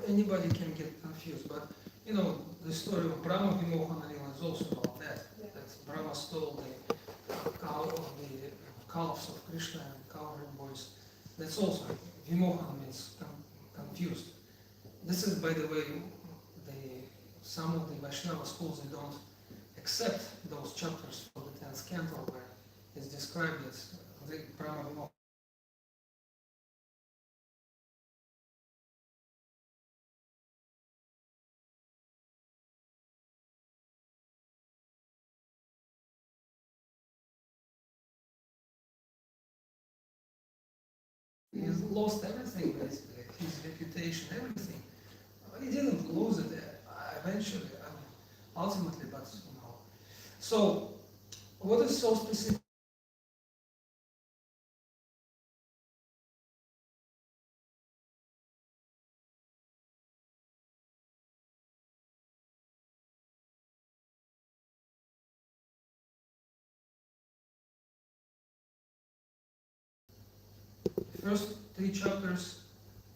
anybody can get confused, but you know, the story of Brahma Vimohanalila is also about that. Yeah. That Brahma stole the calves of Krishna and cowherd boys. That's also Vimohan means confused. This is, by the way, some of the Vaishnava schools, they don't accept those chapters for the 10th canto where it's described as the Brahma Vimohan. He lost everything basically, his reputation, everything. He didn't lose it eventually, ultimately, but you know. So, what is so specific? First three chapters,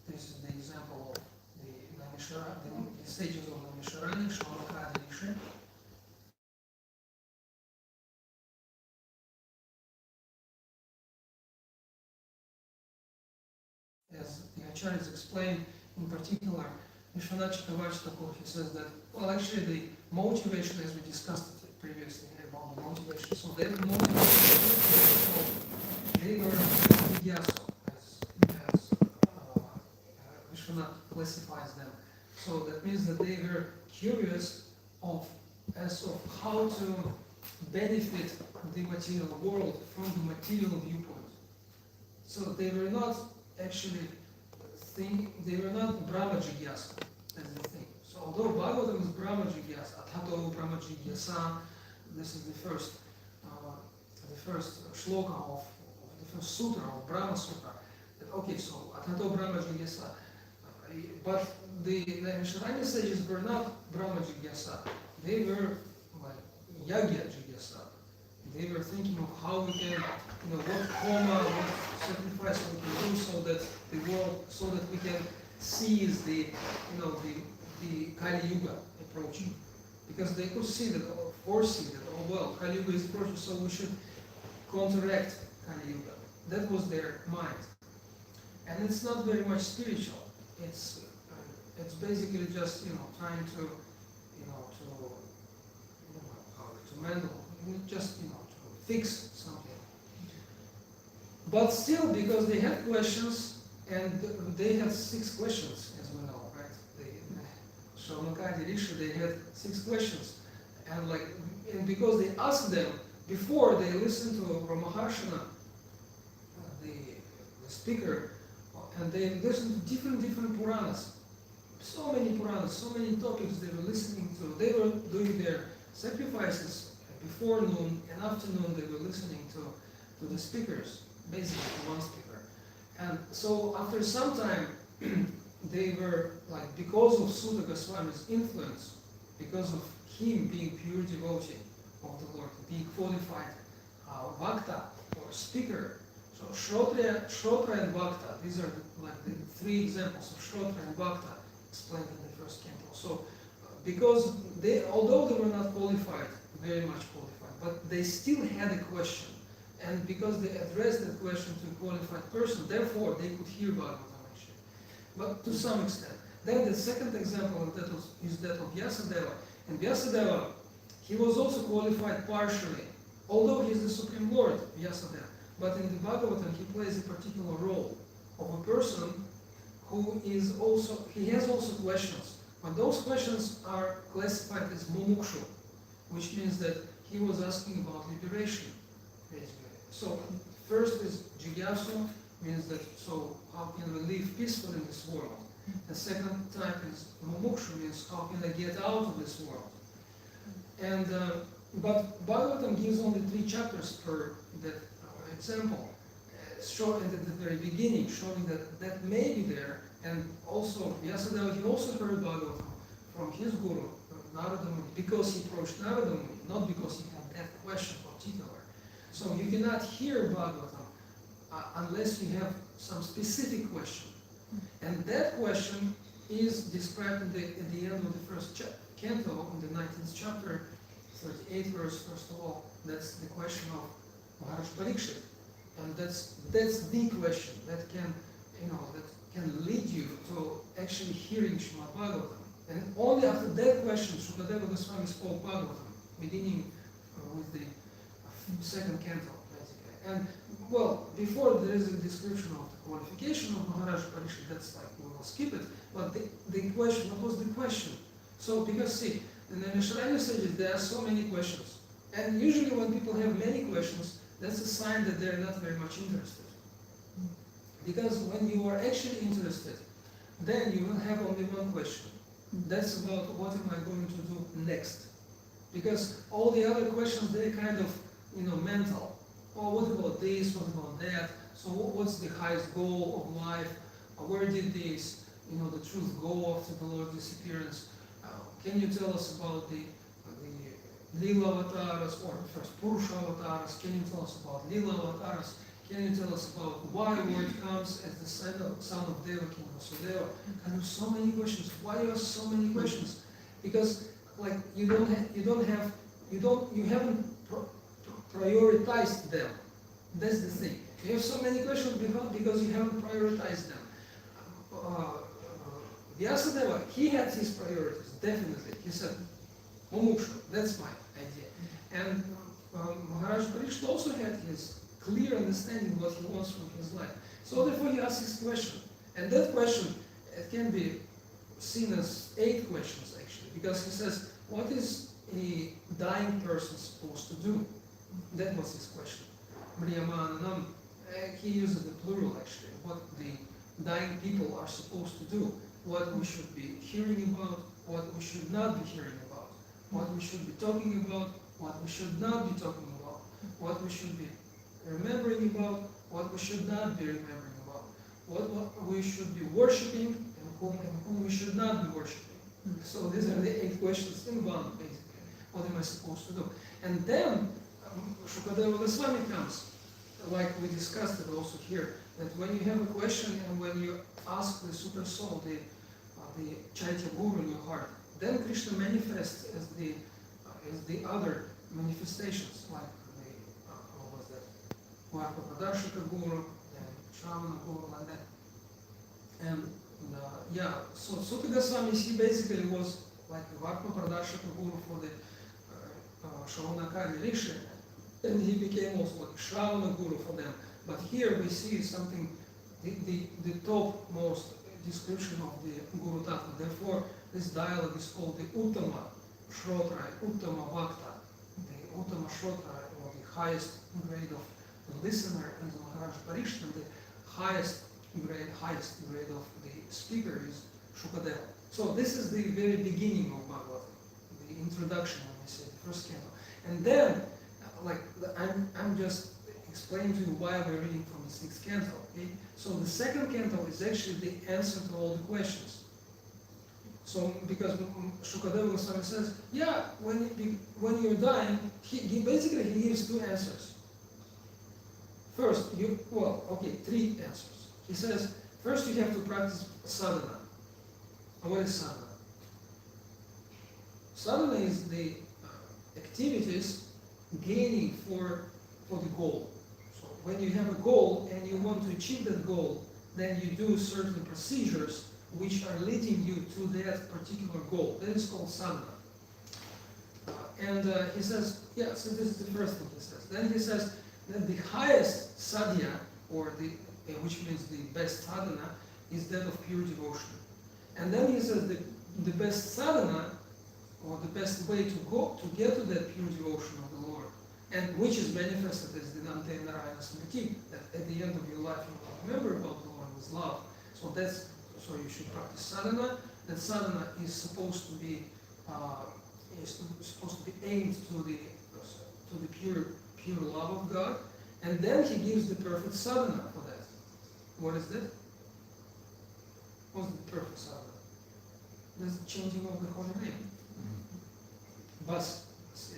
this is the example of the stages of Namisharani, Shlomakadi, Rishi. As the Acharyas explained, in particular, Vishwanath Chakravarti, he says that, well, actually, the motivation, as we discussed it previously about the motivation, so their motivation, they were Vigyasu, as Vishwanath classifies them. So that means that they were curious as of how to benefit the material world from the material viewpoint. So they were not actually they were not Brahma Jigyasa as the thing. So although Bhagavatam is Brahma Jigyasa, Athato Brahma Jigyasa, this is the first shloka of the first sutra of Brahma Sutra. That, okay, so Athato Brahma Jigyasa, but the Nishiranya sages were not Brahma Jigyasa. They were like Yagya Jigyasa. They were thinking of how we can, what karma, what sacrifice we can do so that the world, so that we can seize the Kali Yuga approaching. Because they could see that, foresee that, oh well, Kali Yuga is approaching, so we should counteract Kali Yuga. That was their mind. And it's not very much spiritual. It's basically just, trying to mendel, just, to fix something. But still, because they had questions, and they had 6 questions, as we know, right? Shamakadi Rishi, they had 6 questions. And because they asked them before they listened to Ramaharshana, the speaker, and they listened to different Puranas. So many Puranas, so many topics they were listening to. They were doing their sacrifices before noon and afternoon. They were listening to the speakers, basically to one speaker. And so after some time, they were like, because of Sutta Goswami's influence, because of him being pure devotee of the Lord, being qualified Vakta or speaker. So Shrotra and Vakta, these are the 3 examples of Shrotra and Vakta explained in the first canto. So because although they were not qualified, very much qualified, but they still had a question. And because they addressed that question to a qualified person, therefore they could hear Bhagavatam actually. But to some extent. Then the second example of that is that of Vyasadeva. And Vyasadeva, he was also qualified partially, although he is the Supreme Lord, Vyasadeva. But in the Bhagavatam, he plays a particular role of a person who has also questions. But those questions are classified as mumukshu, which means that he was asking about liberation, basically. So first is jigyasu, means that, so how can we live peacefully in this world? The second type is mumukshu, means how can I get out of this world? And but Bhagavatam gives only 3 chapters per that example, showing at the very beginning, showing that may be there. And also Vyasadeva, he also heard Bhagavatam from his guru, Narada Muni, because he approached Narada Muni, not because he had that question particular. So you cannot hear Bhagavatam unless you have some specific question. And that question is described at the end of the first canto, in the 19th chapter, 38th verse, first of all. That's the question of Maharaj Parikshit. And that's the question that can, that can lead you to actually hearing Srimad Bhagavatam. And only after that question, Shukadeva Goswami spoke Bhagavatam, beginning with the second canto, basically. And, well, before there is a description of the qualification of Maharaj Parikshit, that's like, we will skip it, but the question, what was the question? So, because see, in the Nishraya sages, there are so many questions. And usually when people have many questions, that's a sign that they're not very much interested. Because when you are actually interested, then you will have only one question. That's about what am I going to do next? Because all the other questions, they're kind of, mental. Oh, what about this? What about that? So what's the highest goal of life? Where did this, the truth go after the Lord's disappearance? Can you tell us about the Lila avatars, or first Purusha avatars? Can you tell us about Lila avatars? Can you tell us about why word comes as the son of Devaki and Vasudeva? And there's so many questions. Why are so many questions? Because like you haven't prioritized them. That's the thing. You have so many questions because you haven't prioritized them. Vyasadeva, he had his priorities, definitely. He said, Mumuksha, that's my idea. And Maharaj Parikshit also had his clear understanding what he wants from his life. So therefore he asks his question. And that question, it can be seen as 8 questions actually, because he says, what is a dying person supposed to do? That was his question. Mriyamananam, he uses the plural actually, what the dying people are supposed to do, what we should be hearing about, what we should not be hearing about, what we should be talking about, what we should not be talking about, what we should be remembering about, what we should not be remembering about, what we should be worshipping, and whom we should not be worshipping. So these are the 8 questions in one, basically. What am I supposed to do? And then Shukadeva Goswami comes, like we discussed it also here, that when you have a question and when you ask the Super Soul, the Chaitya Guru in your heart, then Krishna manifests as the other manifestations, like what was that? Varpa Pradashika Guru and Shravana Guru, like that. And so Suta Goswami, he basically was like a Varpa Pradashika Guru for the Shravanakari Rishi, and he became also like Shravana Guru for them. But here we see something, the topmost description of the Guru Tattva. Therefore, this dialogue is called the Uttama Shrotra, Uttama Bhakta. The Uttama Shrotra, or the highest grade of the listener, is Maharaj Parikshit, and the highest grade of the speaker is Shukadeva. So this is the very beginning of Bhagavatam, the introduction, when we say the first canto. And then, I'm just explaining to you why we're reading from the 6th canto. Okay? So the 2nd canto is actually the answer to all the questions. So because Shukadeva Goswami says, when you're dying, he basically gives 2 answers. First, 3 answers. He says, first you have to practice sadhana. And what is sadhana? Sadhana is the activities gaining for the goal. So when you have a goal and you want to achieve that goal, then you do certain procedures which are leading you to that particular goal. That is called sadhana. He says, so this is the first thing he says. Then he says that the highest sadhya, or which means the best sadhana, is that of pure devotion. And then he says that the best sadhana, or the best way to get to that pure devotion of the Lord, and which is manifested as the Nante Narayana Smriti, that at the end of your life you will remember about the Lord with love. So you should practice sadhana. That sadhana is supposed to be aimed to the pure love of God, and then he gives the perfect sadhana for that. What is that? What's the perfect sadhana? That's the changing of the holy name. Bas is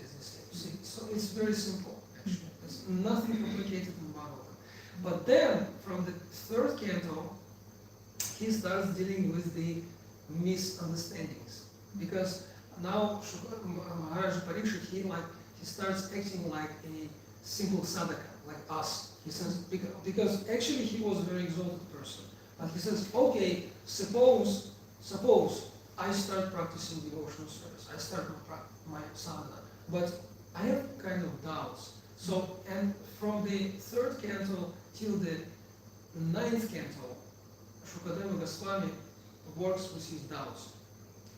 the same. So it's very simple, actually. There's nothing complicated in Bhagavatam. But then, from the 3rd canto, he starts dealing with the misunderstandings. Because now Maharaj Parikshit, he starts acting like a simple sadhaka, like us. He says, because actually he was a very exalted person. But he says, okay, suppose I start practicing devotional service. I start my sadhana. But I have kind of doubts. So, and from the third canto till the ninth canto, Shukadeva Goswami works with his doubts.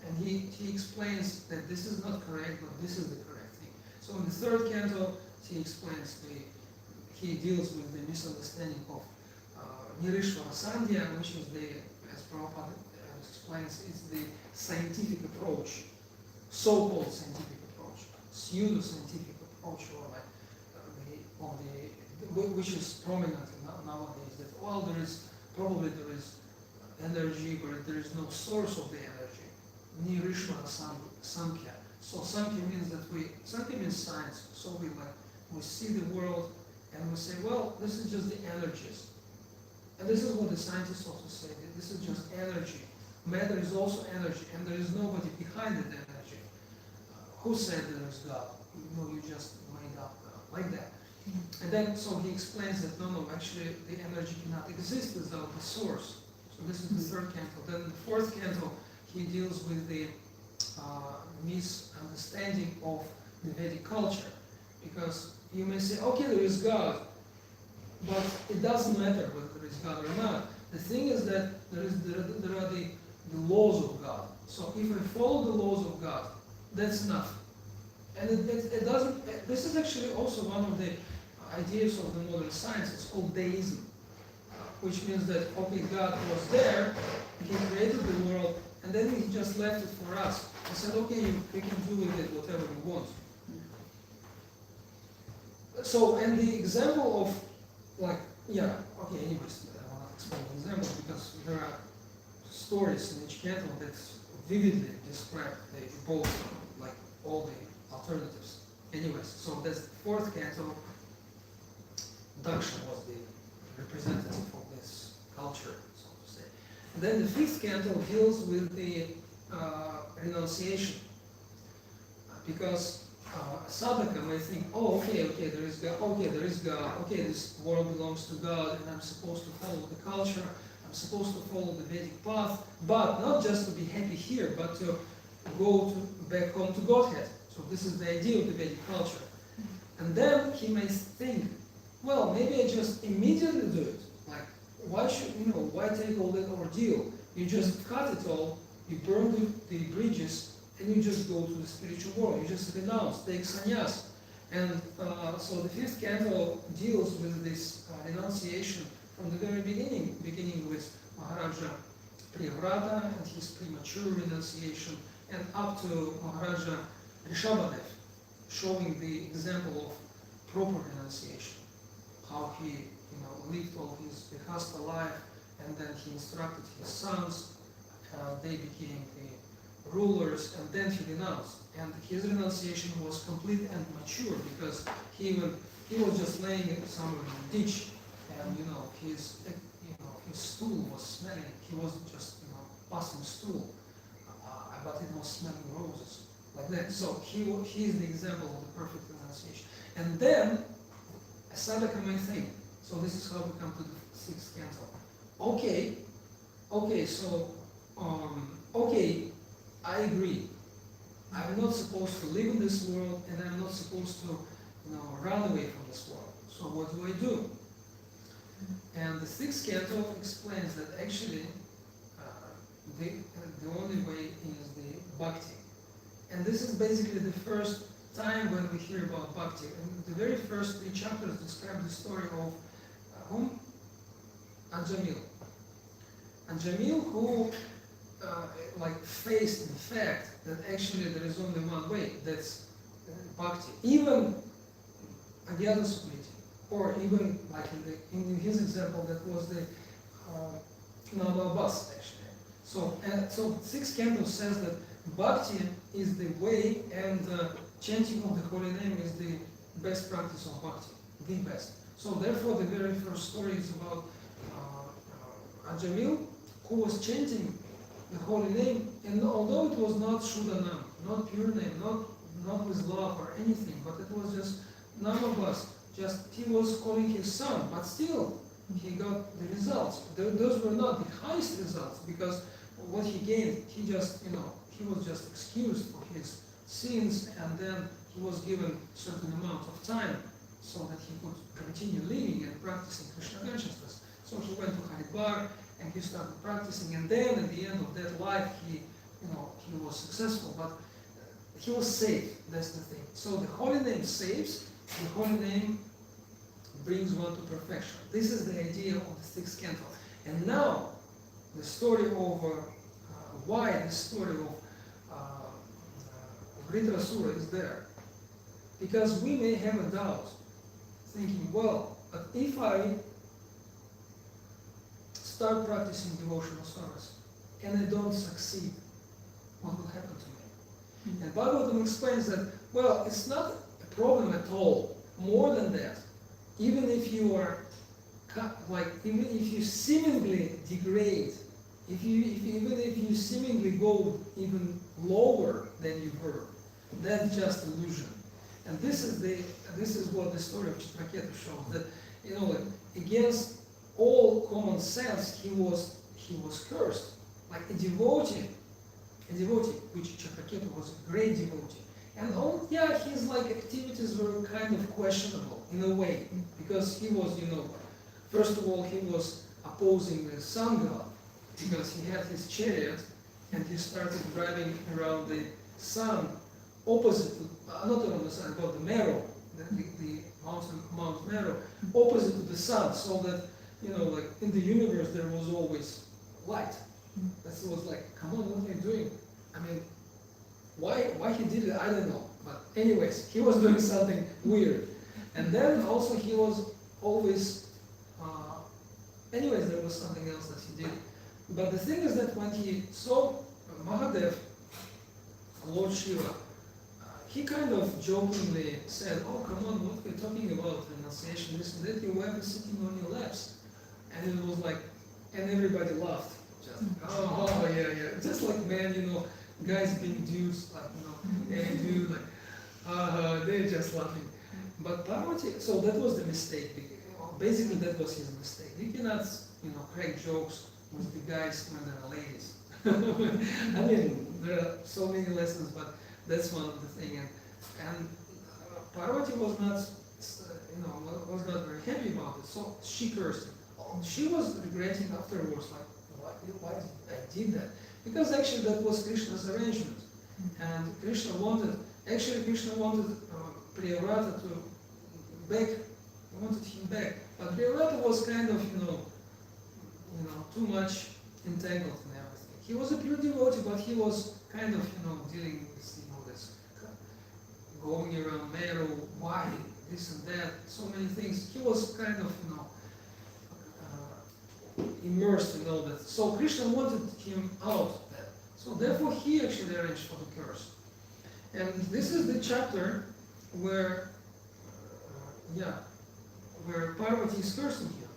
And he explains that this is not correct, but this is the correct thing. So in the third canto, he explains he deals with the misunderstanding of Nirishvara Sandhya, which is as Prabhupada explains, is the scientific approach, so-called scientific approach, pseudo-scientific approach, or which is prominent nowadays. That there is energy, but there is no source of the energy. Nirishvara Sankhya. So Sankhya means Sankhya means science. So we see the world and we say, well, this is just the energies. And this is what the scientists also say, that this is just energy. Matter is also energy, and there is nobody behind that energy. Who said there is God? You just made up like that. And then, so he explains that no, actually the energy cannot exist without the source. So this is the third canto. Then the fourth canto, he deals with the misunderstanding of the Vedic culture. Because you may say, okay, there is God, but it doesn't matter whether there is God or not. The thing is that there are the laws of God. So if I follow the laws of God, that's enough. And it doesn't, this is actually also one of the ideas of the modern science. It's called deism, which means that, okay, God was there, he created the world, and then he just left it for us. He said, okay, you can do with it whatever you want. So, and the example of, anyways, I want to explain the example because there are stories in each canto that vividly describe both, all the alternatives. Anyways, so that's the fourth canto. Daksha was the representative of this culture, so to say. And then the fifth canto deals with the renunciation, because sadhaka may think, oh, okay, there is God, okay, this world belongs to God, and I'm supposed to follow the culture, I'm supposed to follow the Vedic path, but not just to be happy here, but to go back home to Godhead. So this is the idea of the Vedic culture. And then he may think, well, maybe I just immediately do it. Why take all that ordeal? You just cut it all, you burn the bridges, and you just go to the spiritual world. You just renounce, take sannyas. And so the fifth canto deals with this renunciation from the very beginning with Maharaja Priyavrata and his premature renunciation, and up to Maharaja Rishabhadev, showing the example of proper renunciation, how he lived all his Grihastha life, and then he instructed his sons, they became the rulers, and then he renounced. And his renunciation was complete and mature, because he was just laying it somewhere in a ditch, and his stool was smelling. He wasn't just passing stool, but it was smelling roses like that. So he is the example of the perfect renunciation. And then a sadhaka may think. So this is how we come to the sixth canto. I agree. I'm not supposed to live in this world, and I'm not supposed to, run away from this world. So what do I do? And the sixth canto explains that actually the only way is the bhakti. And this is basically the first time when we hear about bhakti. And the very first 3 chapters describe the story of whom? Anjamil. Anjamil, who faced the fact that actually there is only one way, that's bhakti. Even Agyata Sukriti, or even in his example, that was the Navabas actually. So sixth canto says that bhakti is the way, and chanting of the holy name is the best practice of bhakti, the best. So therefore, the very first story is about Anjamil, who was chanting the holy name, and although it was not Shudanam, not pure name, not with love or anything, but it was just none of us, just he was calling his son, but still he got the results. Those were not the highest results, because what he gained, he just, he was just excused for his sins, and then he was given certain amount of time so that he could continue living and practicing Krishna consciousness. So he went to Haridwar and he started practicing, and then at the end of that life, he was successful, but he was saved. That's the thing. So the holy name saves. The holy name brings one to perfection. This is the idea of the sixth canto. And now, the story of why the story of Vritrasura is there. Because we may have a doubt, thinking, well, but if I start practicing devotional service and I don't succeed, what will happen to me? And Bhagavatam explains that, well, it's not a problem at all. More than that, even if you are, even if you seemingly degrade, even if you seemingly go even lower than you were, that's just illusion. And this is what the story of Chitraketu shows, that against all common sense, he was cursed. Like a devotee, which Chitraketu was a great devotee. And his activities were kind of questionable in a way, because he was, first of all, he was opposing the sun god, because he had his chariot and he started driving around the sun opposite, not around the sun, but the Meru, the Mount Meru, opposite to the sun, so that, in the universe there was always light. That was like, come on, what are you doing? I mean, why he did it, I don't know. But anyways, he was doing something weird. And then also he was always, anyways, there was something else that he did. But the thing is that when he saw Mahadev, Lord Shiva, he kind of jokingly said, oh, come on, what are you talking about, renunciation, this and that, you were sitting on your laps. And it was like, and everybody laughed. Just, oh, yeah. Just like, man, guys being dudes, like, hey, dude, like, they're just laughing. But Parvati, so that was the mistake. Basically, that was his mistake. You cannot, crack jokes with the guys when there are ladies. I mean, there are so many lessons, but that's one of the things. And Parvati was not, was not very happy about it. So she cursed him. She was regretting afterwards, like, why did I did that? Because actually that was Krishna's arrangement. And Krishna wanted Priyavrata to wanted him back. But Priyavrata was kind of, too much entangled in everything. He was a pure devotee, but he was kind of, dealing with, this going around Meru, why, this and that, so many things. He was kind of, immersed in all that. So Krishna wanted him out of that. So therefore he actually arranged for the curse. And this is the chapter where, where Parvati is cursing him.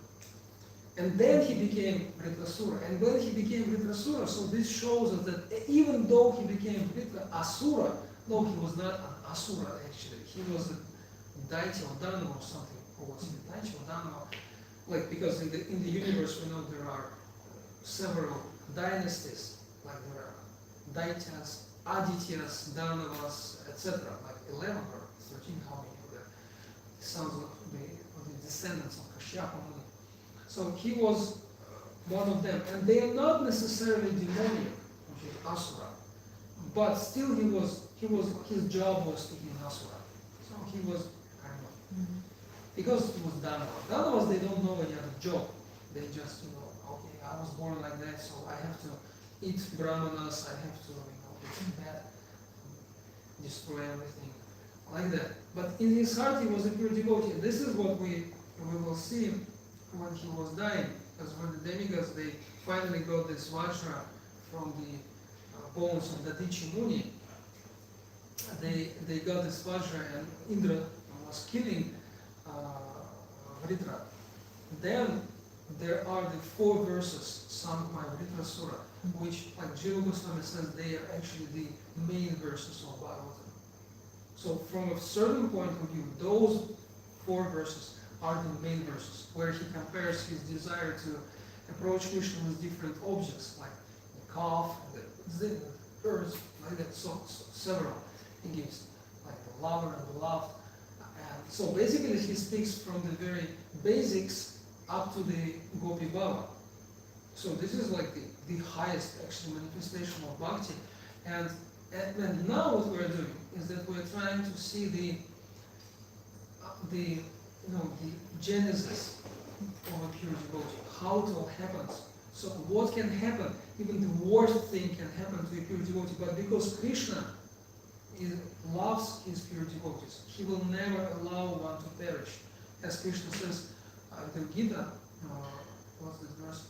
And then he became Vritrasura. And when he became Vritrasura, so this shows us that even though he became Asura, no, he was not an Asura actually. He was a deity or Dhanava or something. Or was he a deity or Dhanava? Like, because in the universe we know there are several dynasties, like there are Daityas, Adityas, Dhanavas, etc. Like 11 or 13, how many of the sons of the descendants of Kashyapa Muni. So he was one of them, and they are not necessarily demoniac, which is Asura, but still his job was to be an Asura. So he was kind of, because it was Dhanava. Dhanavas, they don't know any other job. They just, okay, I was born like that, so I have to eat brahmanas, I have to, eat that, destroy everything, like that. But in his heart, he was a pure devotee. This is what we will see when he was dying, because when the demigods, they finally got this Vajra from the bones of Dadichi Muni, they got this Vajra, and Indra was killing Vritra. Then there are the 4 verses sung by Vritrasura, which, like Jiva Goswami says, they are actually the main verses of Bhagavatam. So from a certain point of view, those 4 verses are the main verses, where he compares his desire to approach Krishna with different objects, like the calf, and the birds, like that, so several he gives, like the lover and the loved. And so basically he speaks from the very basics up to the Gopi Bhava. So this is like the highest actual manifestation of bhakti. And now what we're doing is that we're trying to see the genesis of a pure devotee, how it all happens. So what can happen? Even the worst thing can happen to a pure devotee, but because Krishna loves his pure devotees, he will never allow one to perish. As Krishna says in the Gita, what's this verse?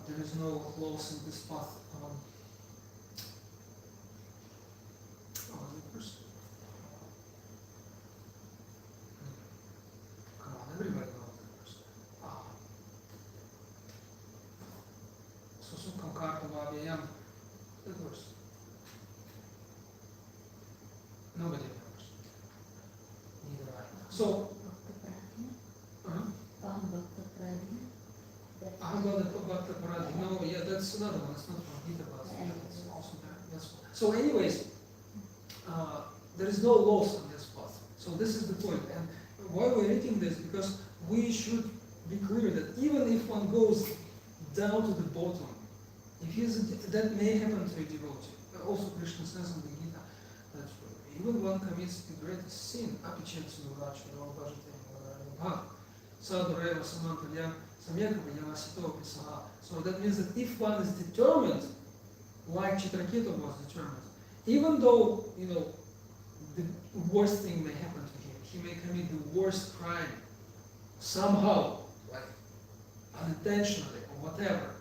There is no loss in this path. Come on, everybody knows that verse. Susukam Kartavavayam. That verse. Nobody remembers. Neither I. So, Bhakta Paradhi. No, yeah, that's another one. It's not from Gita, but it's also there. Yes. So, anyways, there is no loss on this path. So this is the point. And why we're reading this? Because we should be clear that even if one goes down to the bottom, that may happen to a devotee. Also, Krishna says in the Gita that even one commits the greatest sin, apichensu nurachu, no bhajate, sadhureva samantalyam, samyakava yavasito pisaha. So that means that if one is determined, like Chitraketu was determined, even though, the worst thing may happen to him, he may commit the worst crime somehow, like unintentionally or whatever,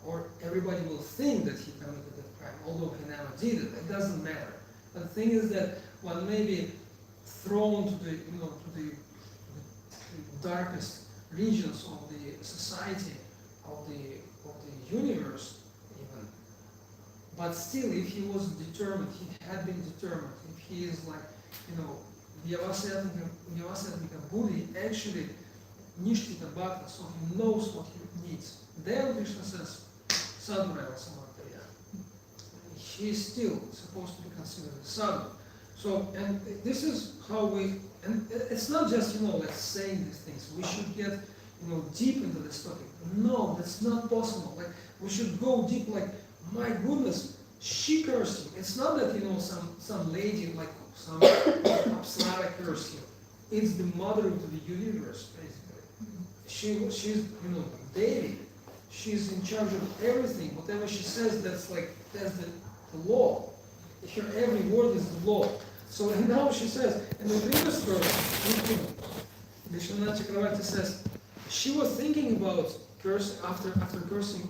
or everybody will think that he committed that crime, although he never did it. It doesn't matter. But the thing is that one may be thrown to the darkest regions of the society, of the universe even. But still, if he was determined, he had been determined, if he is like, Vyavasatmika Buddhi, actually Nishtita Bhakta, so he knows what he needs. Then Krishna says, Sadhureva Samantarya. He is still supposed to be considered a sadhu. So, and this is how and it's not just, like saying these things. We should get, deep into this topic. No, that's not possible. Like, we should go deep, like, my goodness, she cursed him. It's not that, some lady, like, some Apsara cursed him. It's the mother of the universe, basically. She's, Devi. She's in charge of everything. Whatever she says, that's the law. Her every word is the law. So and now she says, in the previous verse, Vishwanath Chakravarti says, she was thinking about cursing after cursing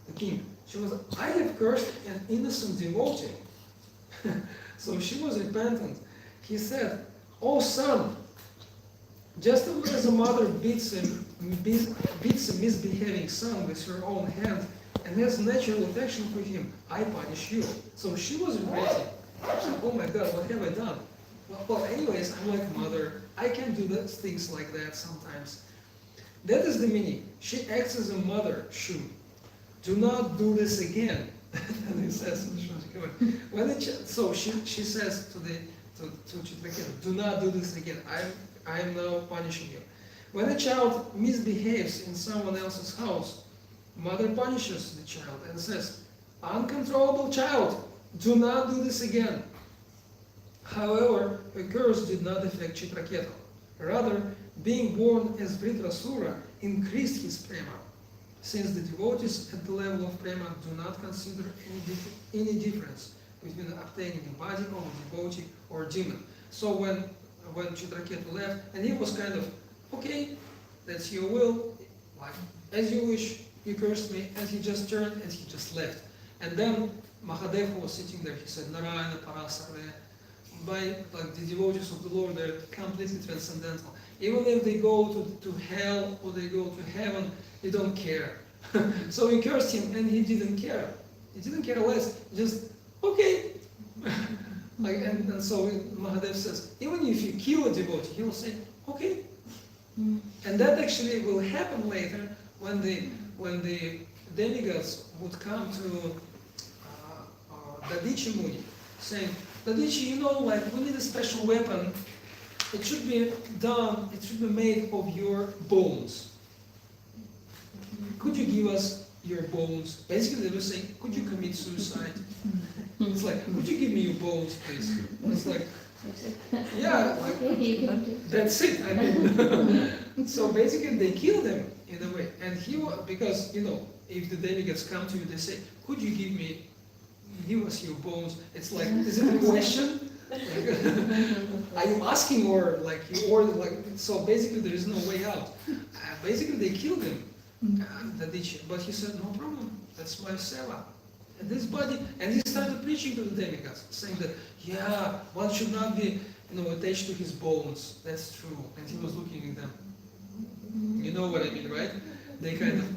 the king. She was, I have cursed an innocent devotee. So she was repentant. He said, "Oh son, just as a mother beats a misbehaving son with her own hand and has natural affection for him, I punish you." So she was regretting. Oh my God, what have I done? Well, anyways, I'm like a mother. I can do things like that sometimes. That is the meaning. She acts as a mother should. Do not do this again. And he says, so she says to Chitraketu, do not do this again. I am now punishing you. When a child misbehaves in someone else's house, mother punishes the child and says, uncontrollable child, do not do this again. However, a curse did not affect Chitraketu. Rather, being born as Vritrasura increased his prema, since the devotees at the level of prema do not consider any difference between obtaining a body of a devotee or demon. So when Chitraketu left, and he was kind of, okay, that's your will, like, as you wish, you cursed me, and he just turned and he just left. And then Mahadev was sitting there, he said, Narayana Parasarve, by like the devotees of the Lord, they're completely transcendental. Even if they go to hell or they go to heaven, they don't care. So he cursed him and he didn't care. He didn't care less. Just, okay. Like, and so Mahadev says, even if you kill a devotee, he will say, okay. And that actually will happen later when the demigods would come to Dadichi Muni, saying, Dadichi, you know, like we need a special weapon. It should be done, it should be made of your bones. Could you give us your bones? Basically, they were saying, could you commit suicide? It's like, could you give me your bones, please? It's like, yeah, like, that's it. I mean, so basically, they killed him in a way. And because, you know, if the demigods come to you, they say, could you give us your bones? It's like, is it a question? Are you asking or like you order like so basically there is no way out. Basically they killed him, Dadichi, but he said no problem, that's my seva. And this body, and he started preaching to the demigods, saying that yeah, one should not be attached to his bones. That's true. And he was looking at them. You know what I mean, right? They kind of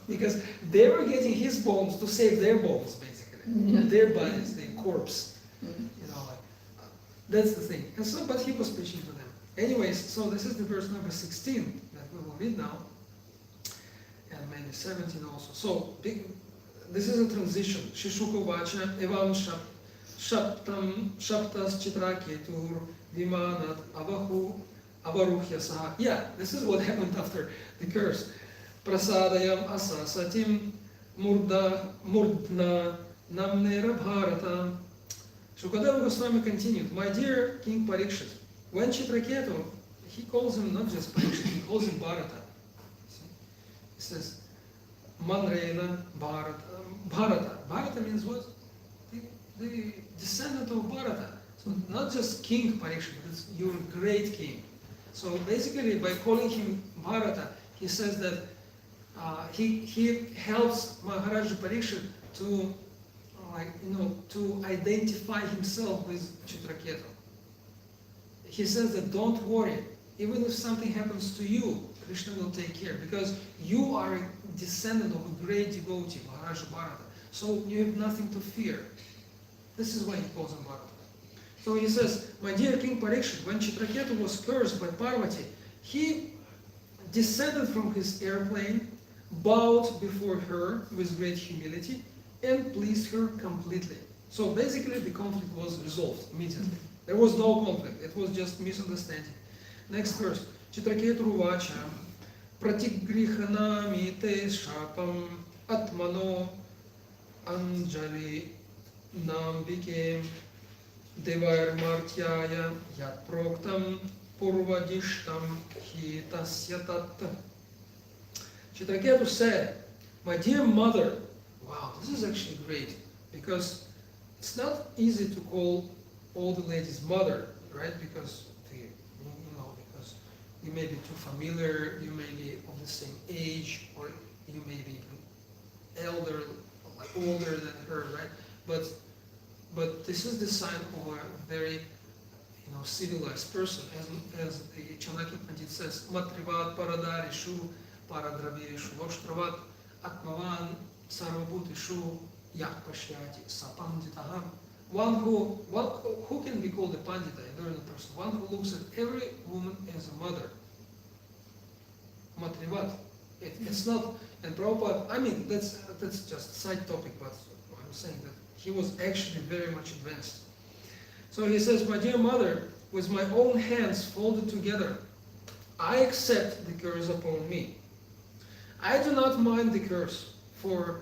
because they were getting his bones to save their bones, basically, their bodies, their corpse. That's the thing. And so, but he was preaching to them. Anyways, so this is the verse number 16 that we will read now, and maybe 17 also. So this is a transition. Shishuko vacha evam shaptas chitraketur vimanat avaruhya saha. Yeah, this is what happened after the curse. Prasadayam asasatim murdna namnera bharata. Shukadeva Goswami continued, my dear King Parikshit, when Chitraketu, he calls him not just Parikshit, he calls him Bharata. He says, Manrena Bharata. Bharata means what? The descendant of Bharata. So not just King Parikshit, but it's your great king. So basically by calling him Bharata, he says that he helps Maharaja Parikshit to to identify himself with Chitraketu. He says that don't worry, even if something happens to you, Krishna will take care, because you are a descendant of a great devotee, Maharaja Bharata, so you have nothing to fear. This is why he calls him Bharata. So he says, my dear King Parikshit, when Chitraketu was cursed by Parvati, he descended from his airplane, bowed before her with great humility, and pleased her completely. So basically the conflict was resolved immediately. There was no conflict, it was just misunderstanding. Next verse. Chitraketu vacha pratigrihanami te shapam atmano anjali nambike devair martyaya yat proktam purvadishtam hitasya tat. Chitraketu said, my dear mother, wow, this is actually great, because it's not easy to call all the ladies mother, right? Because because you may be too familiar, you may be of the same age, or you may be elder, like older than her, right? But this is the sign of a very civilized person, as the Chanakya Pandit says, Matrivat paradarishu paradravirishu voshtravat atmavan sarvabhutishu yak pashyati sapanditaha. One who can be called a pandita, a learned person, one who looks at every woman as a mother. Matrivat. It's not, and Prabhupada, I mean, that's just a side topic, but I'm saying that he was actually very much advanced. So he says, my dear mother, with my own hands folded together, I accept the curse upon me. I do not mind the curse, for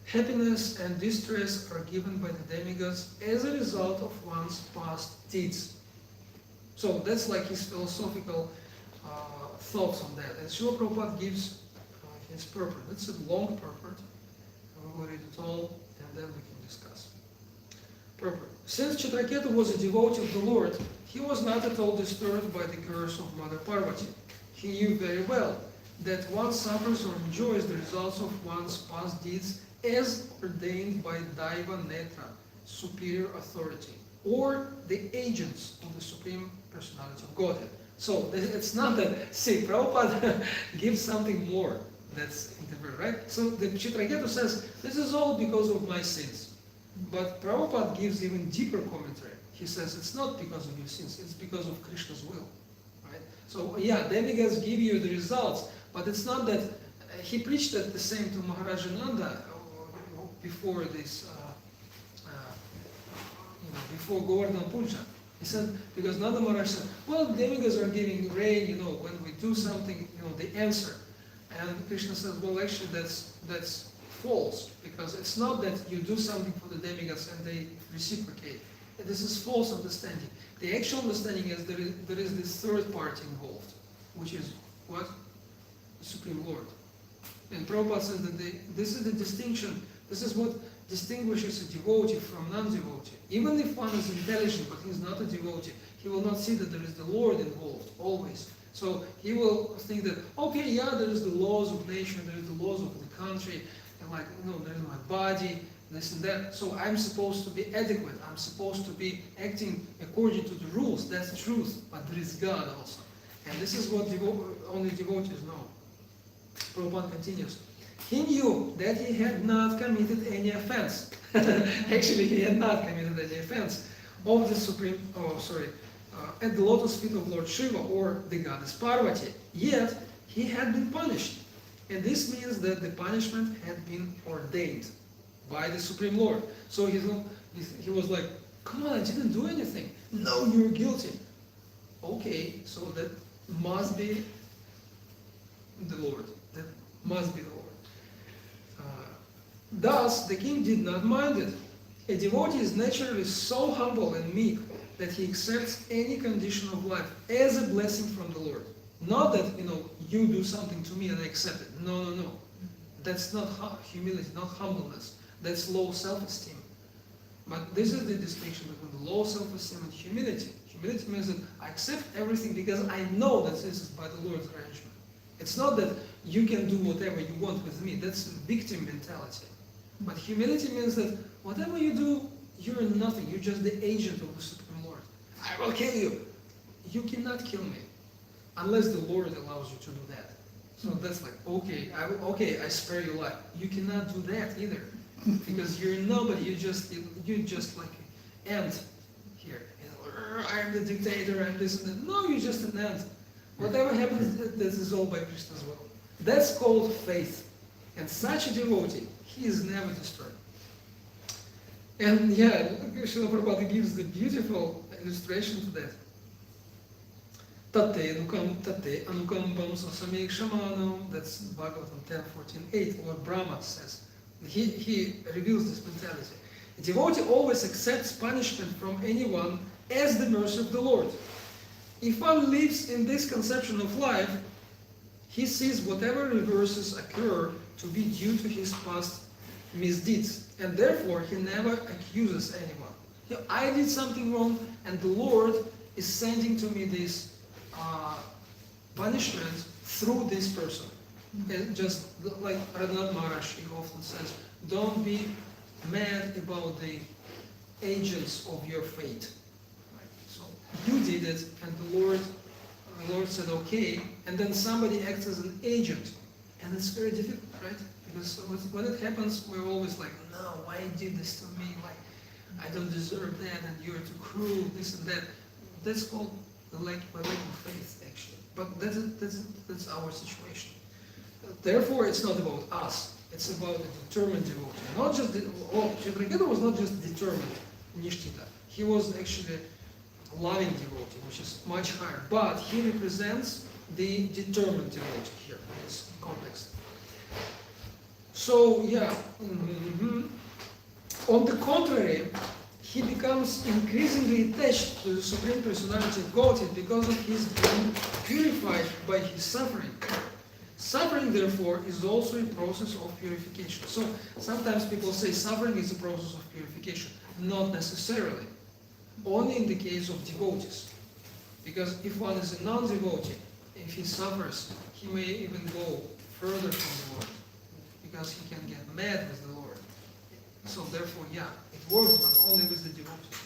happiness and distress are given by the demigods as a result of one's past deeds. So that's like his philosophical thoughts on that. And Srila Prabhupada gives his purport. It's a long purport. I will read it all and then we can discuss. Purport. Since Chitraketu was a devotee of the Lord, he was not at all disturbed by the curse of Mother Parvati. He knew very well that one suffers or enjoys the results of one's past deeds as ordained by Daiva Netra, superior authority. or the agents of the Supreme Personality of Godhead. So it's not that, see, Prabhupada gives something more that's interpreted, right? So the Chitraketu says, this is all because of my sins. But Prabhupada gives even deeper commentary. He says, it's not because of your sins, it's because of Krishna's will, right? So yeah, demigods give you the results, but it's not that, he preached that the same to Maharaja Nanda before this, before Govardhan Puja. He said, because Nanda Maharaj said, well, demigods are giving rain, when we do something, they answer. And Krishna says, well, actually, that's false, because it's not that you do something for the demigods and they reciprocate. This is false understanding. The actual understanding is there is this third party involved, which is what? The Supreme Lord. And Prabhupada says that this is the distinction, this is what distinguishes a devotee from non-devotee. Even if one is intelligent but he's not a devotee, he will not see that there is the Lord involved, always. So he will think that, okay, yeah, there is the laws of nature, there is the laws of the country, and there's my body, this and that. So I'm supposed to be adequate, I'm supposed to be acting according to the rules, that's the truth, but there is God also. And this is what only devotees know. Prabhupada continues. He knew that he had not committed any offense. Actually, he had not committed any offense of the Supreme, at the lotus feet of Lord Shiva or the goddess Parvati. Yet, he had been punished. And this means that the punishment had been ordained by the Supreme Lord. So he was like, come on, I didn't do anything. No, you're guilty. Okay, so that must be the Lord. That must be the Lord. Thus, the king did not mind it. A devotee is naturally so humble and meek that he accepts any condition of life as a blessing from the Lord. Not that, you do something to me and I accept it. No, no, no. That's not humility, not humbleness. That's low self-esteem. But this is the distinction between the low self-esteem and humility. Humility means that I accept everything because I know that this is by the Lord's arrangement. It's not that you can do whatever you want with me. That's victim mentality. But humility means that whatever you do, you're nothing. You're just the agent of the Supreme Lord. I will kill you. You cannot kill me unless the Lord allows you to do that. So that's like, okay, I spare your life. You cannot do that either, because you're nobody. You're just like an ant here. I'm the dictator. I'm this and that. No, you're just an ant. Whatever happens, this is all by Krishna's will. That's called faith. And such a devotee, he is never destroyed. And yeah, Srila Prabhupada gives the beautiful illustration to that. Tate anukambam sasamik shamanam. That's Bhagavatam 10:14-8, what Brahma says. He reveals this mentality. A devotee always accepts punishment from anyone as the mercy of the Lord. If one lives in this conception of life, he sees whatever reverses occur to be due to his past misdeeds, and therefore he never accuses anyone. I did something wrong, and the Lord is sending to me this punishment through this person. And just like Radhanath Maharaj, he often says, don't be mad about the agents of your fate. So you did it, and the Lord said okay, and then somebody acts as an agent, and it's very difficult, right? Because when it happens, we're always like, no, why you did this to me? Like, I don't deserve that, and you're too cruel, this and that. That's called the lack of faith, actually. But that's our situation. Therefore, it's not about us. It's about a determined devotee. Not just Chitraketu was not just determined Nishtita. He was actually a loving devotee, which is much higher. But he represents the determined devotee here in this context. So yeah, on the contrary, he becomes increasingly attached to the Supreme Personality of Godhead because of his being purified by his suffering. Suffering, therefore, is also a process of purification. So sometimes people say suffering is a process of purification. Not necessarily. Only in the case of devotees. Because if one is a non-devotee, if he suffers, he may even go further from the Lord. Because he can get mad with the Lord. So therefore, yeah, it works, but only with the devotee.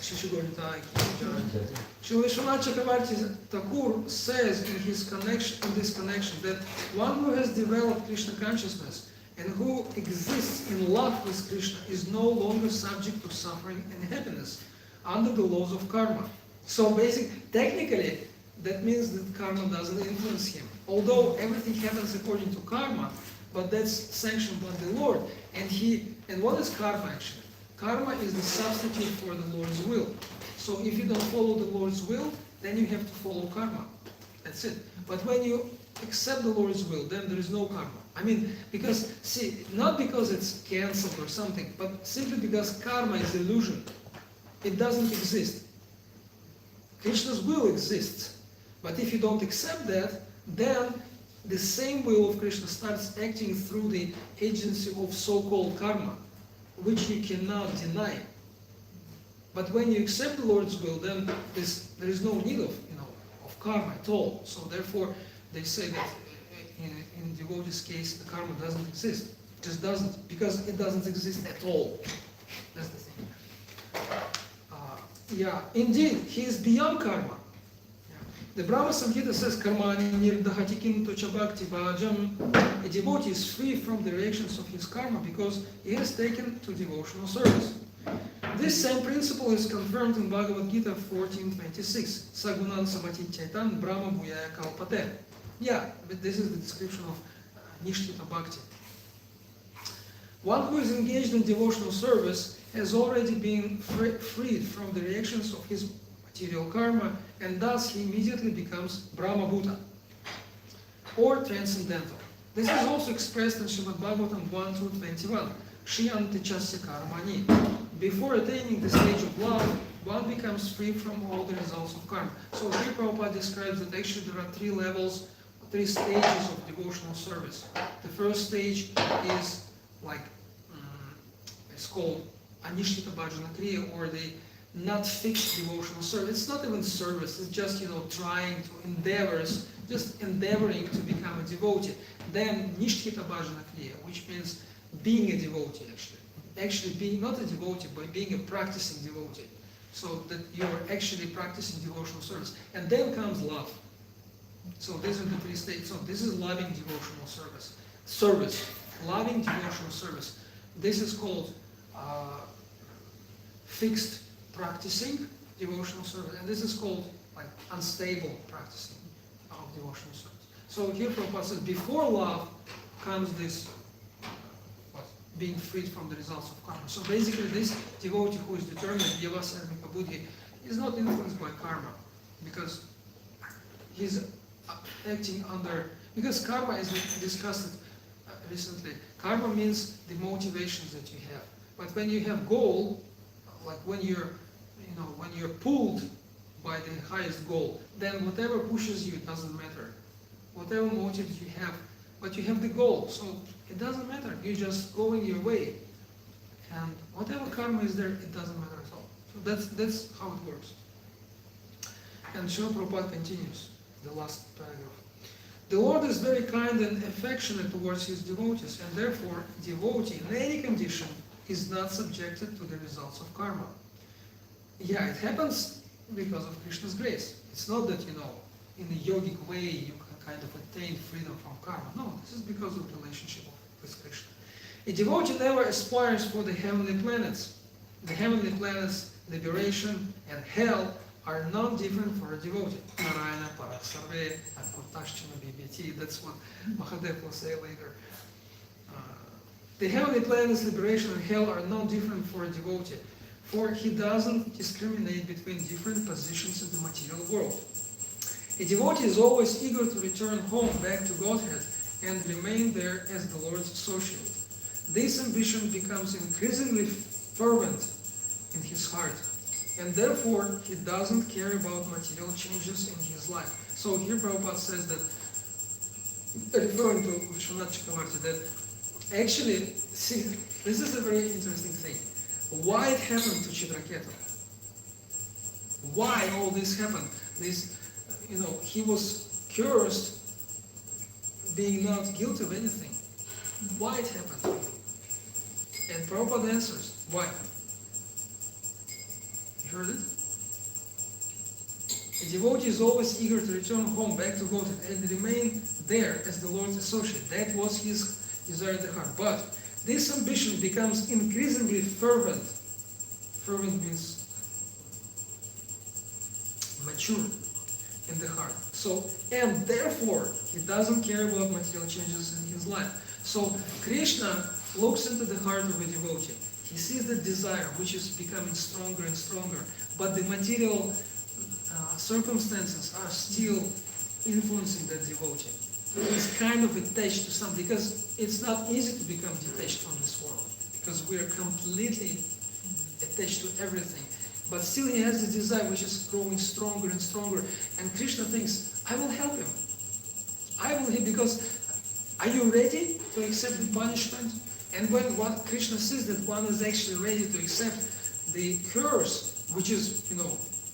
Shishigorita Srila Vishwanath Chakravarti Thakur says in his connection, in this connection, that one who has developed Krishna consciousness and who exists in love with Krishna is no longer subject to suffering and happiness under the laws of karma. So technically, that means that karma doesn't influence him. Although everything happens according to karma, but that's sanctioned by the Lord. And what is karma actually? Karma is the substitute for the Lord's will. So if you don't follow the Lord's will, then you have to follow karma. That's it. But when you accept the Lord's will, then there is no karma. I mean, not because it's cancelled or something, but simply because karma is illusion. It doesn't exist. Krishna's will exists. But if you don't accept that, then the same will of Krishna starts acting through the agency of so-called karma, which you cannot deny. But when you accept the Lord's will, then there is no need of karma at all. So therefore, they say that in devotee's case, the karma doesn't exist. It just doesn't, because it doesn't exist at all. That's the thing. Indeed, he is beyond karma. The Brahma Samhita says, Karmani nirdhati kim tocha bhakti bhajam. A devotee is free from the reactions of his karma because he has taken to devotional service. This same principle is confirmed in Bhagavad Gita 14:26. Sagunan samati chaitan brahma bhuyaya kalpate. But this is the description of Nishtita Bhakti. One who is engaged in devotional service has already been freed from the reactions of his material karma, and thus he immediately becomes Brahma Bhuta, or transcendental. This is also expressed in Srimad Bhagavatam 1:21. Shriyanti chasya karmani. Before attaining the stage of love, one becomes free from all the results of karma. So here Prabhupada describes that actually there are three stages of devotional service. The first stage is it's called Anishtita Bhajana Kriya, or the not fixed devotional service. It's not even service, it's just trying to endeavoring to become a devotee. Then Nishtita Bhajana Kriya, which means being a devotee actually being not a devotee, but being a practicing devotee. So that you're actually practicing devotional service. And then comes love. So these are the three stages. So this is loving devotional service. Loving devotional service. This is called fixed practicing devotional service, and this is called unstable practicing of devotional service. So here Prabhupada says, before love comes this being freed from the results of karma. So basically this devotee who is determined, Yavasarmika Buddhi, is not influenced by karma, because he's acting under, because karma is discussed recently. Karma means the motivations that you have. But when you have goal, when you're pulled by the highest goal, then whatever pushes you, it doesn't matter. Whatever motives you have, but you have the goal, so it doesn't matter. You're just going your way. And whatever karma is there, it doesn't matter at all. So that's how it works. And Srila Prabhupada continues, the last paragraph. The Lord is very kind and affectionate towards his devotees, and therefore, devotee in any condition is not subjected to the results of karma. It happens because of Krishna's grace. It's not that, in a yogic way you can kind of attain freedom from karma. No, this is because of the relationship with Krishna. A devotee never aspires for the heavenly planets. The heavenly planets, liberation, and hell are not different for a devotee. Narayana Paraksarve, Akurtashchana BBT, that's what Mahadev will say later. The heavenly planets, liberation, and hell are not different for a devotee, for he doesn't discriminate between different positions in the material world. A devotee is always eager to return home back to Godhead and remain there as the Lord's associate. This ambition becomes increasingly fervent in his heart, and therefore he doesn't care about material changes in his life. So here Prabhupada says that, referring to Vishwanath Chakravarti, that actually, see, this is a very interesting thing. Why it happened to Chitraketu? Why all this happened? He was cursed being not guilty of anything. Why it happened to him? And Prabhupada answers, why? You heard it? A devotee is always eager to return home back to Godhead and remain there as the Lord's associate. That was his desire in the heart. But this ambition becomes increasingly fervent. Fervent means mature in the heart. So, and therefore, he doesn't care about material changes in his life. So, Krishna looks into the heart of a devotee. He sees the desire, which is becoming stronger and stronger, but the material circumstances are still influencing that devotee. He's kind of attached to something, because it's not easy to become detached from this world, because we are completely attached to everything. But still he has this desire which is growing stronger and stronger. And Krishna thinks, I will help him. I will help, because are you ready to accept the punishment? And when Krishna sees that one is actually ready to accept the curse, which is,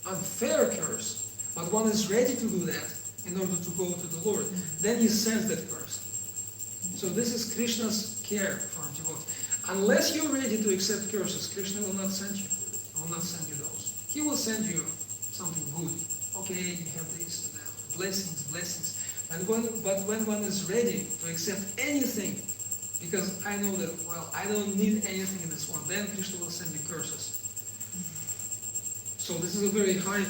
unfair curse, but one is ready to do that in order to go to the Lord, then he sends that curse. So this is Krishna's care for a devotee. Unless you're ready to accept curses, Krishna will not send you. He will not send you those. He will send you something good. Okay, you have this, that, blessings. But when one is ready to accept anything, because I know that, I don't need anything in this world, then Krishna will send you curses. So this is a very high,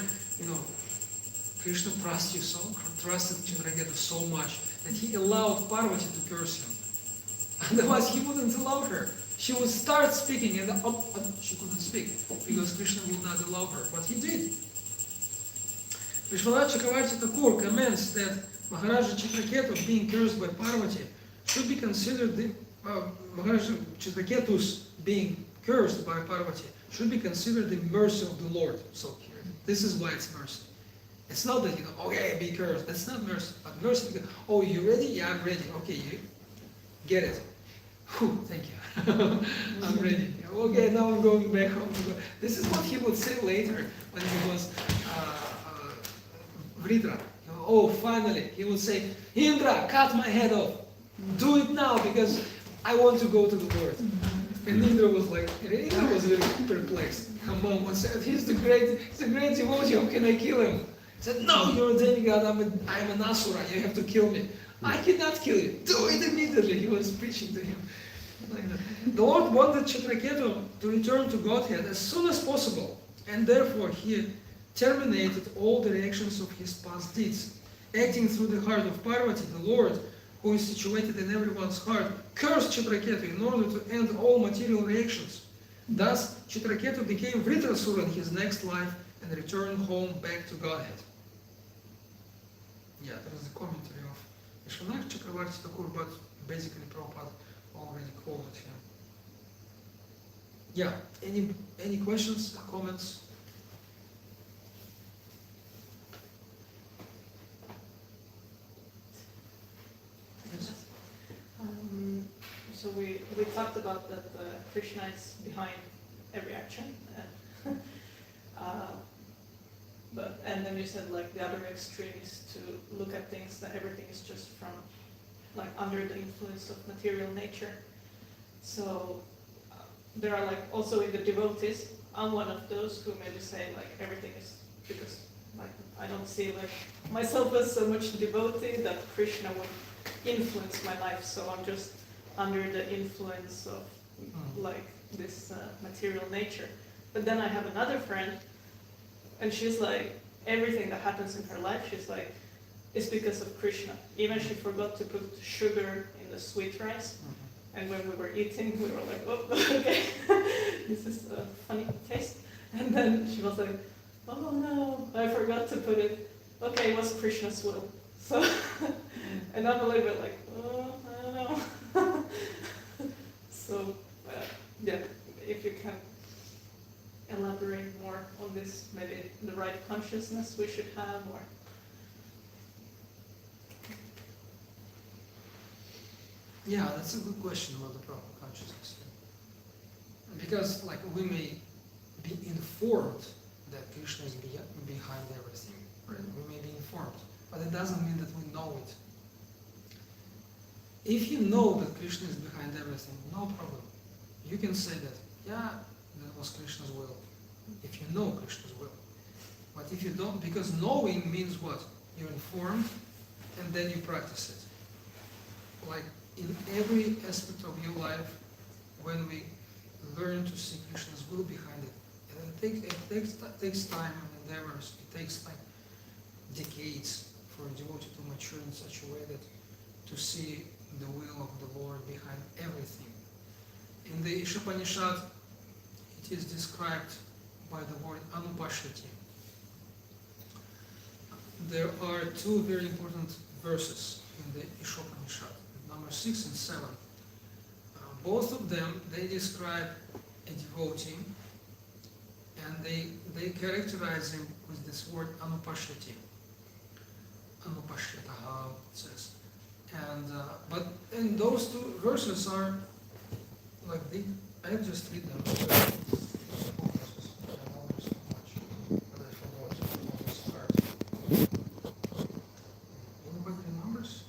Krishna trusted Chitraketu so much that he allowed Parvati to curse him. Otherwise he wouldn't allow her. She would start speaking and she couldn't speak because Krishna would not allow her, but he did. Vishwanath Chakravarti Thakur comments that Maharaja Chitraketu being cursed by Parvati should be considered Maharaja Chitraketu's being cursed by Parvati should be considered the mercy of the Lord. So here, this is why it's mercy. It's not that, okay, be cursed. That's not mercy. But mercy because, oh, you ready? Yeah, I'm ready. Okay, you get it. Whew, thank you. I'm ready. Okay, now I'm going back home. This is what he would say later when he was Vradja. Oh, finally, he would say, Indra, cut my head off. Do it now because I want to go to the Lord. And Indra was like, Indra was very perplexed. Come on, he's the great devotee, how can I kill him? He said, no, you're a demigod, I'm an asura, you have to kill me. I cannot kill you, do it immediately. He was preaching to him. Like that. The Lord wanted Chitraketu to return to Godhead as soon as possible, and therefore he terminated all the reactions of his past deeds. Acting through the heart of Parvati, the Lord, who is situated in everyone's heart, cursed Chitraketu in order to end all material reactions. Thus, Chitraketu became Vritrasura in his next life and returned home back to Godhead. Yeah, there is a commentary of Vishwanath Chakravarti Thakur, but basically Prabhupada already quoted him. Yeah, any questions, comments? Yes. So we talked about that Krishna is behind every action, and then you said like the other extreme is to look at things that everything is just from like under the influence of material nature. So there are like also in the devotees, I'm one of those who maybe say like everything is because like I don't see like myself as so much devotee that Krishna would influence my life, so I'm just under the influence of like this material nature. But then I have another friend, and she's like, everything that happens in her life, she's like, it's because of Krishna. Even she forgot to put sugar in the sweet rice, and when we were eating, we were like, oh, okay, this is a funny taste. And then she was like, oh no, I forgot to put it. Okay, it was Krishna's will. So, and I'm a little bit like, oh, I don't know. So, yeah, if you can elaborate more on this, maybe the right consciousness we should have, or... Yeah, that's a good question about the proper consciousness. Because, like, we may be informed that Krishna is behind everything, right? We may be informed, but it doesn't mean that we know it. If you know that Krishna is behind everything, no problem. You can say that, yeah, that was Krishna's will. if you know Krishna's will. But if you don't, because knowing means what? You're informed and then you practice it. Like in every aspect of your life, when we learn to see Krishna's will behind it, and it takes time and endeavors, it takes like decades for a devotee to mature in such a way that to see the will of the Lord behind everything. In the Ishopanishad, it is described by the word anupashyati. There are two very important verses in the Ishopanishad, number 6 and 7. Both of them, they describe a devotee, and they characterize him with this word anupashyati. Anupashyataha, it says. And those two verses are like I just read them. Anybody remembers?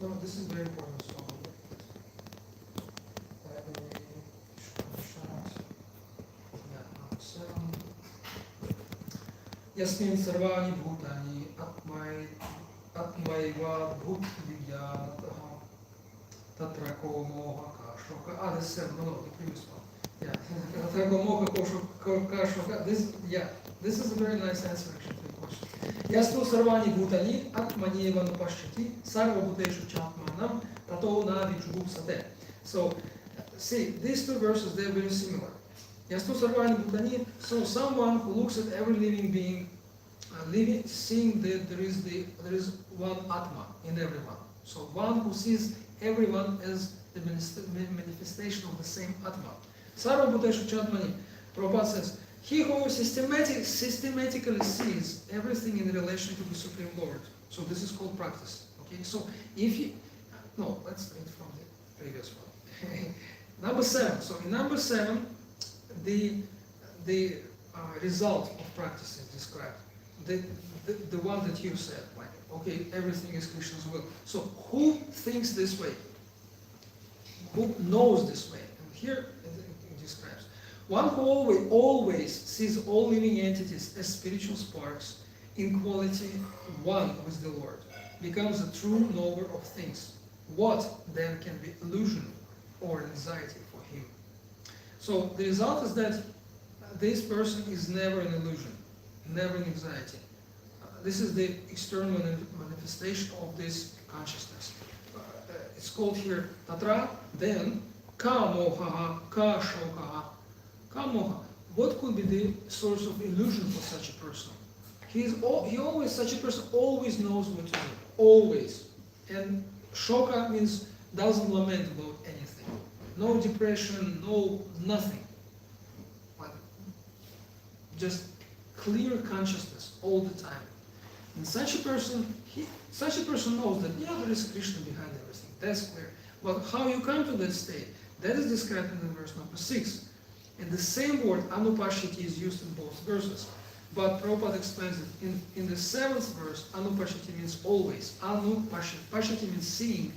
No, this is very important. So Yasmin sarvani bhutani atmaiva bhut vidyanaha tatra ko moha kashoka. This is 7, no, the previous one. Yeah, tatra ko moha kashoka. This is a very nice answer actually to the question. Yastu sarvani bhutani atmanieva nupashyati sarva bhuteshu chatmanam tato na vichubhupsate. So, see, these two verses, they're very similar. Yastu sarvani bhutani, so someone who looks at every living being, seeing that there is one Atma in everyone. So one who sees everyone as the manifestation of the same Atma. Sarva bhuteshu chatmani, Prabhupada says, he who systematically sees everything in relation to the Supreme Lord. So this is called practice. Okay, so if you, no, let's read from the previous one. Number 7. So in number 7, the result of practice is described. The one that you said, like, okay, everything is Krishna's will. So who thinks this way? Who knows this way? And here it describes. One who always sees all living entities as spiritual sparks, in quality one with the Lord, becomes a true knower of things. What then can be illusion or anxiety for him? So the result is that this person is never an illusion, never an anxiety. This is the external manifestation of this consciousness. It's called here tatra, then ka mohaha, ka shokaha. Ka moha. What could be the source of illusion for such a person? Such a person always knows what to do. Always. And shoka means doesn't lament about anything. No depression, no nothing. Like just clear consciousness all the time. And such a person knows that there is Krishna behind everything. That's clear. But how you come to that state, that is described in verse number 6. And the same word anupashyati is used in both verses. But Prabhupada explains it. In the 7th verse, anupashyati means always. Pashyati means seeing.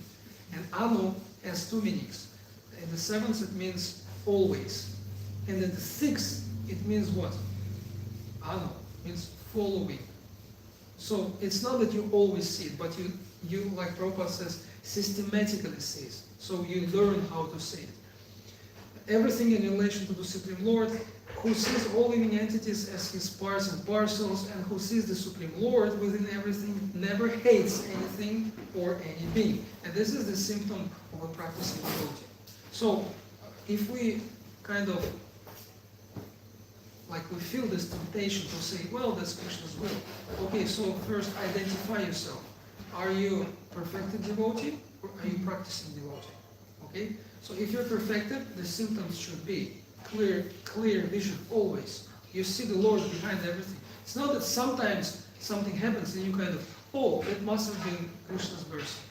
And anu has two meanings. In the 7th it means always. And in the 6th it means what? Anu means following. So it's not that you always see it, but you like Prabhupada says, systematically see it. So you learn how to see it. Everything in relation to the Supreme Lord, who sees all living entities as his parts and parcels, and who sees the Supreme Lord within everything, never hates anything or any being. And this is the symptom of a practicing devotee. So if we kind of like we feel this temptation to say, well, that's Krishna's will. Okay, so first identify yourself. Are you perfected devotee or are you practicing devotee? Okay, so if you're perfected, the symptoms should be clear vision always. You see the Lord behind everything. It's not that sometimes something happens and you kind of, oh, it must have been Krishna's mercy.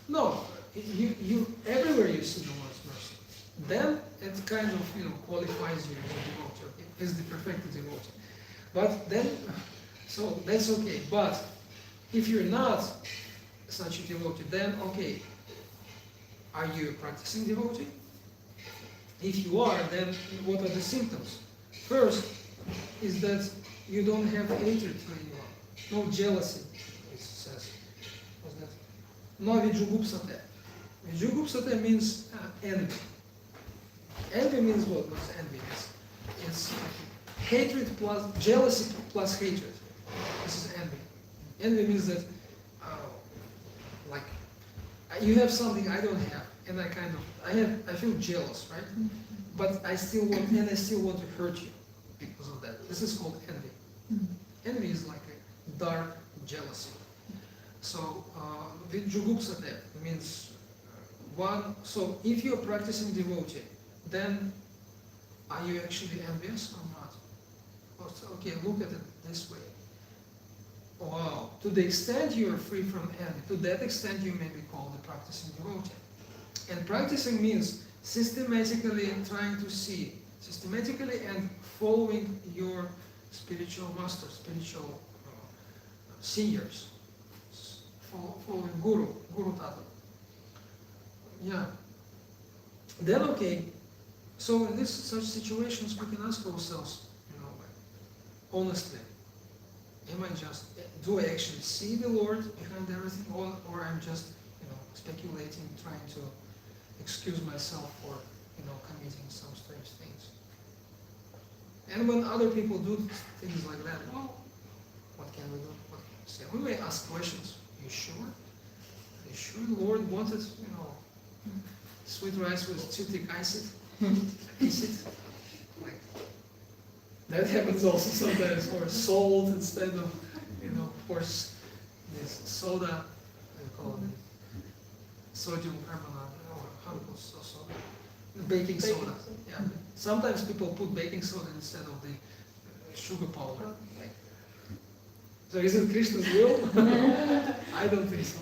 No, you everywhere you see the Lord's mercy. Then it kind of qualifies you as a devotee, okay? As the perfected devotee. But then, so that's okay. But if you're not such a devotee, then okay, Are you a practicing devotee? If you are, then what are the symptoms? First is that you don't have hatred for anyone, no jealousy, it says. What's that? No vijugupsate. Vijugupsate means envy. Envy means what? What's envy? It's hatred plus jealousy plus hatred. This is envy. Envy means that, like, you have something I don't have, and I feel jealous, right? But I still want to hurt you because of that. This is called envy. Envy is like a dark jealousy. So, vijugupsate means one. So, if you're practicing devotee, then are you actually envious or not? Okay, look at it this way. Wow, to the extent you are free from envy, to that extent you may be called a practicing devotee. And practicing means systematically trying to see, systematically and following your spiritual master, spiritual seniors, following Guru Tata. Yeah. Then okay, so in such situations we can ask ourselves, honestly, do I actually see the Lord behind everything, or I'm just, speculating, trying to excuse myself for, committing some strange things. And when other people do things like that, well, what can we do? What can we say? We may ask questions. Are you sure? Are you sure the Lord wanted, sweet rice with citric acid? Like, that happens also sometimes, or salt instead of, of course, this soda, what do you call it? Sodium carbonate, or how do you call soda? Baking soda. Yeah. Sometimes people put baking soda instead of the sugar powder. So is it Krishna's will? I don't think so.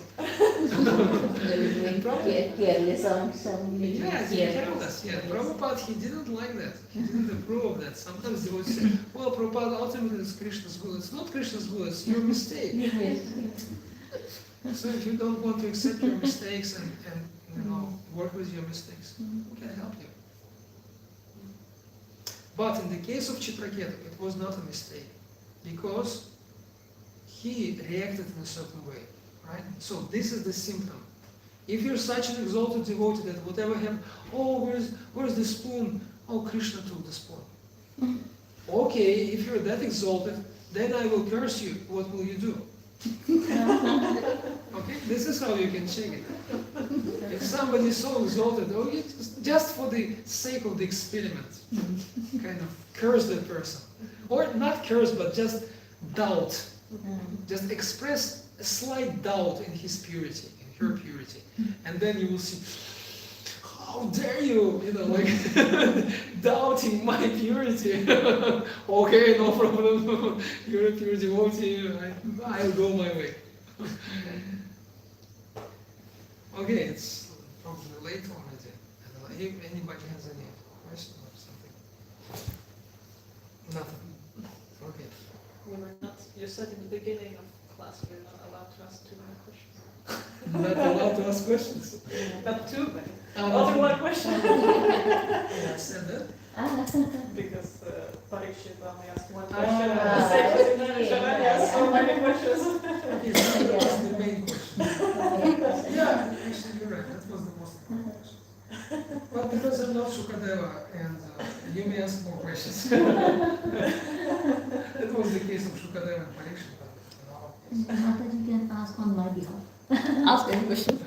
Yes, he told us. Yeah, Prabhupada, he didn't like that. He didn't approve of that. Sometimes they would say, well, Prabhupada, ultimately it's Krishna's will. It's not Krishna's will, it's your mistake. So if you don't want to accept your mistakes and work with your mistakes, who can help you? But in the case of Chitraketu, it was not a mistake, because he reacted in a certain way, right? So this is the symptom. If you're such an exalted devotee that whatever happened, oh, where's the spoon? Oh, Krishna took the spoon. Okay, if you're that exalted, then I will curse you. What will you do? Okay, this is how you can check it. If somebody is so exalted, oh, you just for the sake of the experiment, kind of curse that person. Or not curse, but just doubt. Just express a slight doubt in his purity, in her purity. And then you will see, how dare you, doubting my purity. Okay, no problem. You're a pure devotee, I'll go my way. Okay, it's probably late already. If anybody has any question or something? Nothing. Okay. You said in the beginning of class we're not allowed to ask too many questions. Not allowed to ask questions? Not too many. Only one question. I said that? Because Parikshit only asked one question, and the same as Shavani asked so many questions. Okay, so that was the main question. Yeah, actually you're right, that was the most important question. But because I'm not Shukadeva, and you may ask more questions. That was the case of Shukadeva and Parikshit. Mataji can ask on my behalf. Ask any question.